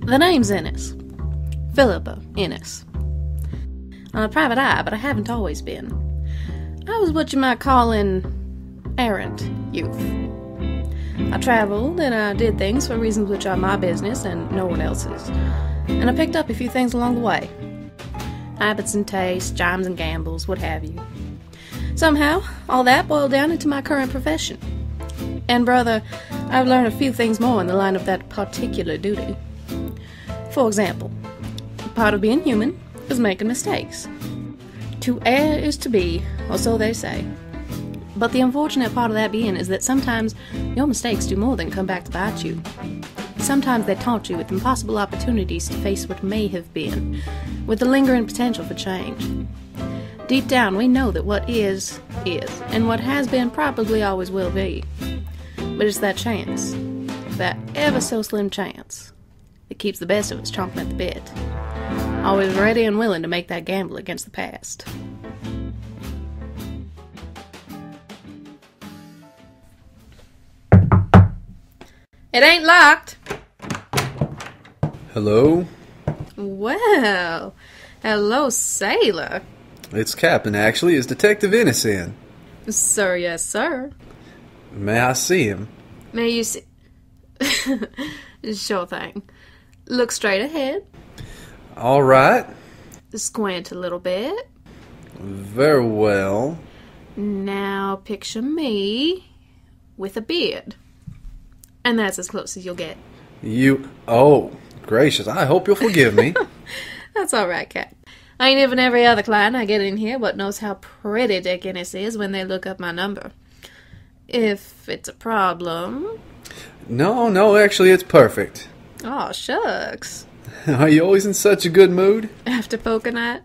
The name's Innis. Philippa Innis. I'm a private eye, but I haven't always been. I was what you might call an errant youth. I traveled and I did things for reasons which are my business and no one else's. And I picked up a few things along the way. Habits and tastes, chimes and gambles, what have you. Somehow, all that boiled down into my current profession. And brother, I've learned a few things more in the line of that particular duty. For example, part of being human is making mistakes. To err is to be, or so they say. But the unfortunate part of that being is that sometimes your mistakes do more than come back to bite you. Sometimes they taunt you with impossible opportunities to face what may have been, with the lingering potential for change. Deep down, we know that what is, and what has been probably always will be. But it's that chance, that ever so slim chance, that keeps the best of us chomping at the bit. Always ready and willing to make that gamble against the past. It ain't locked. Hello? Well, hello, sailor. It's Captain, actually. Is Detective Innis in? Sir, yes, sir. May I see him? May you see... Sure thing. Look straight ahead. All right. Squint a little bit. Very well. Now picture me with a beard. And that's as close as you'll get. Oh, gracious. I hope you'll forgive me. That's all right, Cap. I ain't even every other client I get in here but knows how pretty Dick Innis is when they look up my number. If it's a problem... No, actually it's perfect. Aw, shucks. Are you always in such a good mood? After poker night?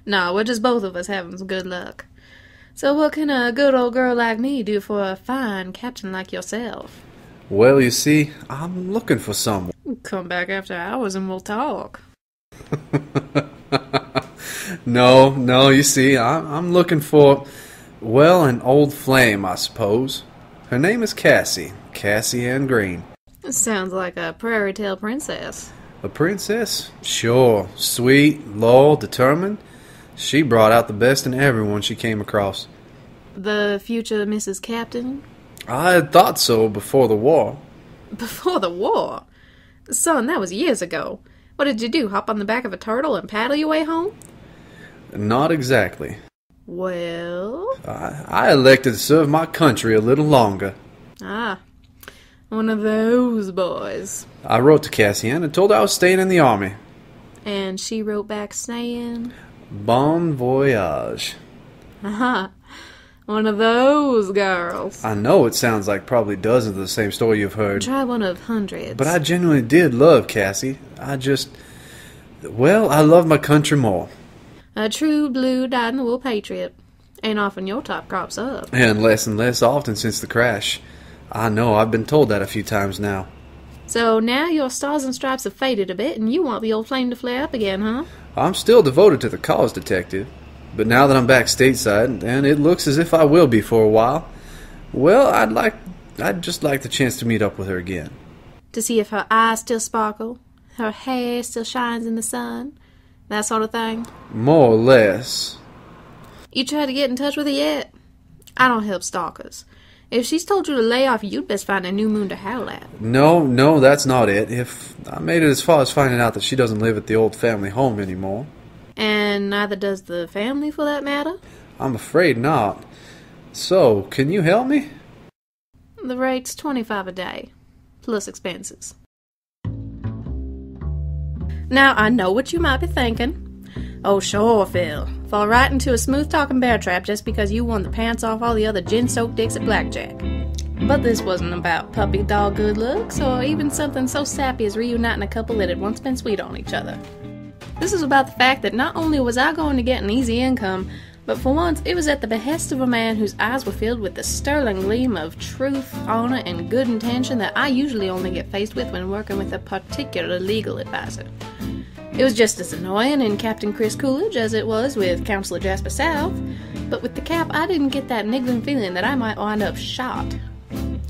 No, we're just both of us having some good luck. So what can a good old girl like me do for a fine captain like yourself? Well, you see, I'm looking for someone. Come back after hours and we'll talk. No, you see, I'm looking for, well, an old flame, I suppose. Her name is Cassie Ann Green. Sounds like a prairie tale princess. A princess? Sure. Sweet, loyal, determined. She brought out the best in everyone she came across. The future Mrs. Captain? I had thought so before the war. Before the war? Son, that was years ago. What did you do, hop on the back of a turtle and paddle your way home? Not exactly. Well? I elected to serve my country a little longer. Ah, one of those boys. I wrote to Cassie Ann and told her I was staying in the army. And she wrote back saying... Bon voyage. Aha, one of those girls. I know it sounds like probably dozens of the same story you've heard. Try one of hundreds. But I genuinely did love Cassie. I love my country more. A true blue dyed-in-the-wool patriot. Ain't often your top crops up. And less often since the crash. I know, I've been told that a few times now. So now your stars and stripes have faded a bit, and you want the old flame to flare up again, huh? I'm still devoted to the cause, Detective. But now that I'm back stateside, and it looks as if I will be for a while, well, I'd just like the chance to meet up with her again. To see if her eyes still sparkle, her hair still shines in the sun, that sort of thing? More or less. You tried to get in touch with her yet? I don't help stalkers. If she's told you to lay off, you'd best find a new moon to howl at. No, that's not it. If I made it as far as finding out that she doesn't live at the old family home anymore. And neither does the family, for that matter? I'm afraid not. So, can you help me? The rate's $25 a day, plus expenses. Now, I know what you might be thinking. Oh, sure, Phil. Fall right into a smooth-talking bear trap just because you won the pants off all the other gin-soaked dicks at blackjack. But this wasn't about puppy dog good looks, or even something so sappy as reuniting a couple that had once been sweet on each other. This was about the fact that not only was I going to get an easy income, but for once it was at the behest of a man whose eyes were filled with the sterling gleam of truth, honor, and good intention that I usually only get faced with when working with a particular legal advisor. It was just as annoying in Captain Chris Coolidge as it was with Counselor Jasper South, but with the Cap I didn't get that niggling feeling that I might wind up shot.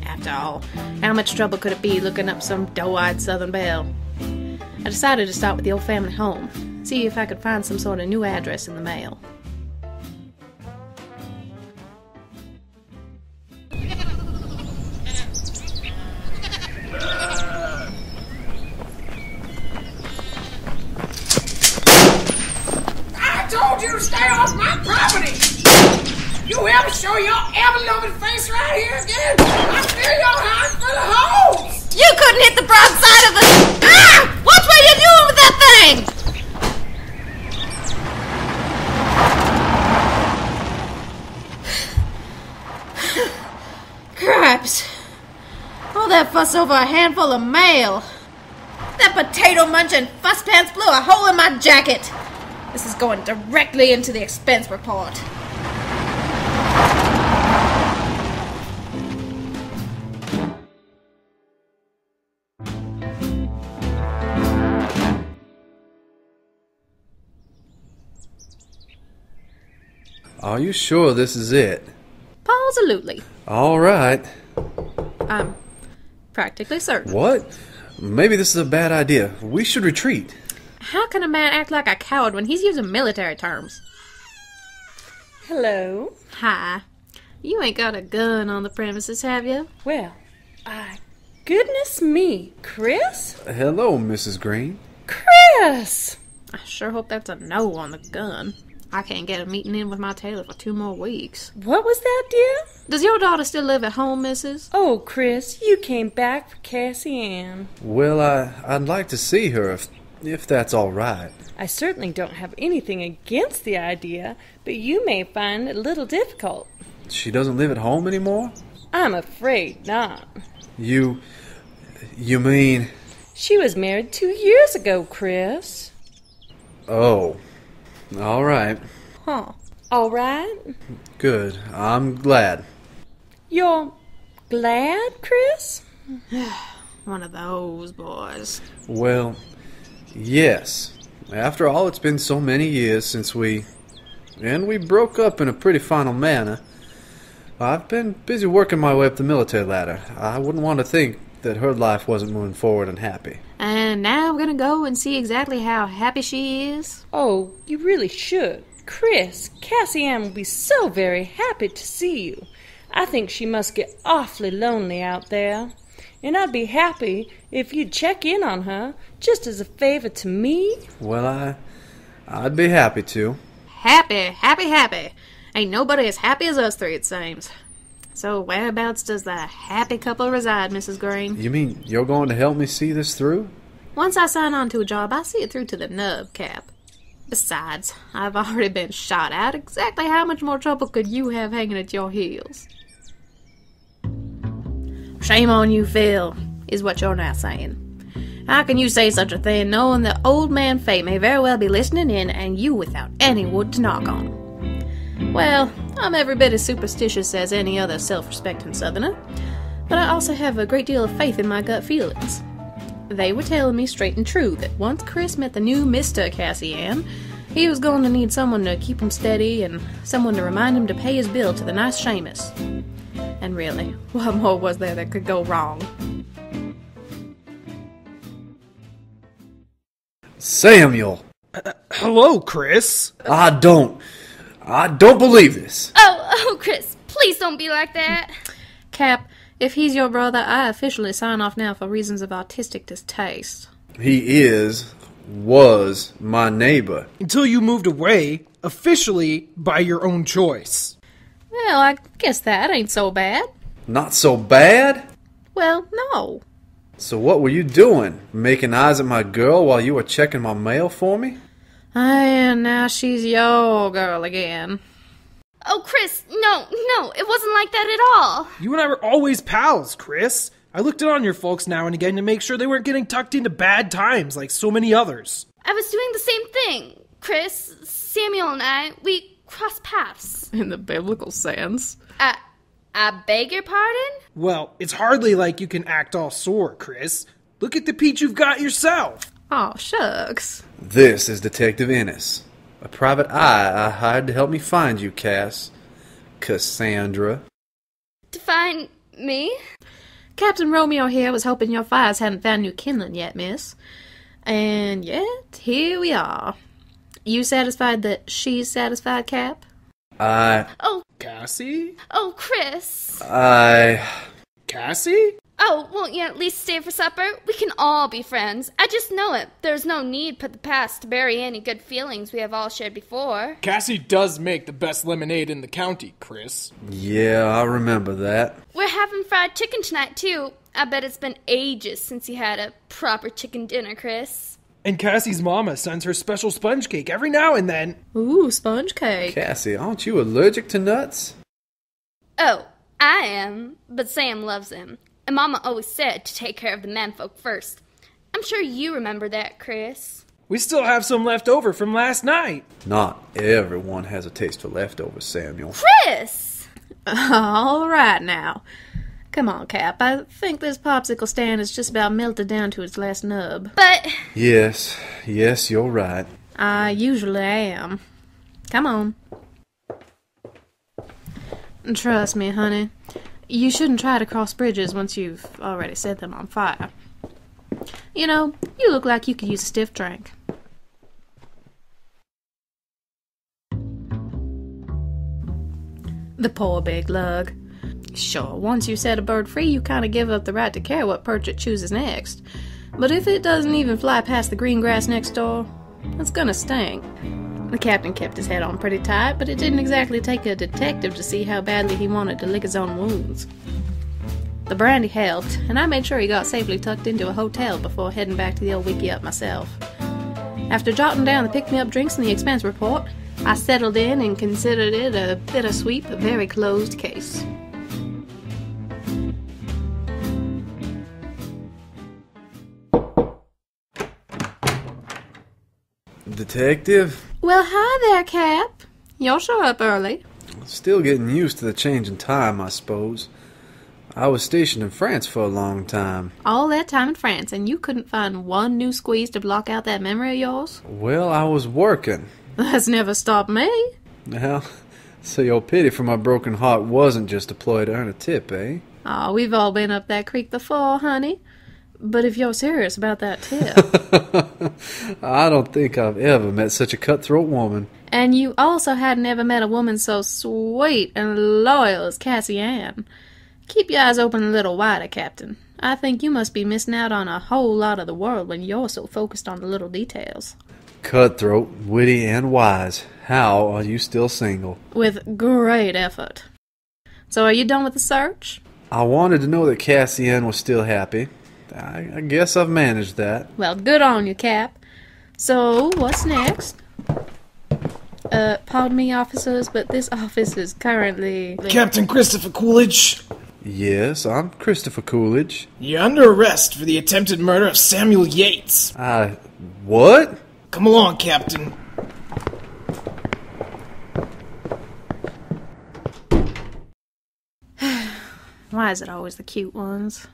After all, how much trouble could it be looking up some doe-eyed Southern belle? I decided to start with the old family home, see if I could find some sort of new address in the mail. I told you to stay off my property! You ever show your ever-loving face right here again, I fill your house full of holes! You couldn't hit the broadside of the... Ah! Watch what you're doing with that thing! Cripes. All that fuss over a handful of mail. That potato-munching fuss-pants blew a hole in my jacket. This is going directly into the expense report. Are you sure this is it? Absolutely. All right. I'm practically certain. What? Maybe this is a bad idea. We should retreat. How can a man act like a coward when he's using military terms? Hello. Hi. You ain't got a gun on the premises, have you? Well, goodness me, Chris? Hello, Mrs. Green. Chris! I sure hope that's a no on the gun. I can't get a meeting in with my tailor for 2 more weeks. What was that, dear? Does your daughter still live at home, Mrs.? Oh, Chris, you came back for Cassie Ann. Well, I'd like to see her if that's all right. I certainly don't have anything against the idea, but you may find it a little difficult. She doesn't live at home anymore? I'm afraid not. You mean... She was married 2 years ago, Chris. Oh, all right. Huh. All right? Good. I'm glad. You're glad, Chris? One of those boys. Well, yes. After all, it's been so many years since we broke up in a pretty final manner. I've been busy working my way up the military ladder. I wouldn't want to think that her life wasn't moving forward and happy. And now we're gonna go and see exactly how happy she is? Oh, you really should. Chris, Cassie Ann will be so very happy to see you. I think she must get awfully lonely out there. And I'd be happy if you'd check in on her, just as a favor to me. Well, I'd be happy to. Happy. Ain't nobody as happy as us three, it seems. So whereabouts does the happy couple reside, Mrs. Green? You mean you're going to help me see this through? Once I sign on to a job, I see it through to the nub, Cap. Besides, I've already been shot at. Exactly how much more trouble could you have hanging at your heels? Shame on you, Phil, is what you're now saying. How can you say such a thing, knowing that old man Fate may very well be listening in, and you without any wood to knock on? Well, I'm every bit as superstitious as any other self-respecting Southerner, but I also have a great deal of faith in my gut feelings. They were telling me straight and true that once Chris met the new Mr. Cassie Ann, he was going to need someone to keep him steady and someone to remind him to pay his bill to the nice Seamus. And really, what more was there that could go wrong? Samuel! Hello, Chris. I don't believe this. Oh, Chris, please don't be like that. Cap, if he's your brother, I officially sign off now for reasons of artistic distaste. He was my neighbor. Until you moved away, officially by your own choice. Well, I guess that ain't so bad. Not so bad? Well, no. So what were you doing? Making eyes at my girl while you were checking my mail for me? And now she's your girl again. Oh, Chris, no, it wasn't like that at all. You and I were always pals, Chris. I looked in on your folks now and again to make sure they weren't getting tucked into bad times like so many others. I was doing the same thing. Chris, Samuel and I, we crossed paths. In the biblical sense. I beg your pardon? Well, it's hardly like you can act all sore, Chris. Look at the peach you've got yourself. Aw, shucks. This is Detective Innis, a private eye I hired to help me find you, Cassandra. To find me? Captain Romeo here was hoping your fires hadn't found new kindling yet, miss. And yet, here we are. You satisfied that she's satisfied, Cap? Cassie? Oh, Chris. Cassie? Oh, won't you at least stay for supper? We can all be friends. I just know it. There's no need put the past to bury any good feelings we have all shared before. Cassie does make the best lemonade in the county, Chris. Yeah, I remember that. We're having fried chicken tonight, too. I bet it's been ages since you had a proper chicken dinner, Chris. And Cassie's mama sends her special sponge cake every now and then. Ooh, sponge cake. Cassie, aren't you allergic to nuts? Oh, I am, but Sam loves him. And Mama always said to take care of the menfolk first. I'm sure you remember that, Chris. We still have some left over from last night. Not everyone has a taste for leftovers, Samuel. Chris! All right now. Come on, Cap. I think this popsicle stand is just about melted down to its last nub. But... Yes, you're right. I usually am. Come on. Trust me, honey. You shouldn't try to cross bridges once you've already set them on fire. You know, you look like you could use a stiff drink. The poor big lug. Sure, once you set a bird free, you kind of give up the right to care what perch it chooses next. But if it doesn't even fly past the green grass next door, it's gonna stink. The captain kept his head on pretty tight, but it didn't exactly take a detective to see how badly he wanted to lick his own wounds. The brandy helped, and I made sure he got safely tucked into a hotel before heading back to the old wiki up myself. After jotting down the pick-me-up drinks and the expense report, I settled in and considered it a bittersweet but very closed case. Detective? Well, hi there, Cap. You'll show up early. Still getting used to the change in time, I suppose. I was stationed in France for a long time. All that time in France, and you couldn't find one new squeeze to block out that memory of yours? Well, I was working. That's never stopped me. Well, so your pity for my broken heart wasn't just a ploy to earn a tip, eh? Oh, we've all been up that creek before, honey. But if you're serious about that tip... I don't think I've ever met such a cutthroat woman. And you also hadn't ever met a woman so sweet and loyal as Cassie Ann. Keep your eyes open a little wider, Captain. I think you must be missing out on a whole lot of the world when you're so focused on the little details. Cutthroat, witty, and wise. How are you still single? With great effort. So are you done with the search? I wanted to know that Cassie Ann was still happy. I guess I've managed that. Well, good on you, Cap. So, what's next? Pardon me, officers, but this office is currently... Captain Christopher Coolidge, Yes, I'm Christopher Coolidge. you're under arrest for the attempted murder of Samuel Yates. What? Come along, Captain. Why is it always the cute ones?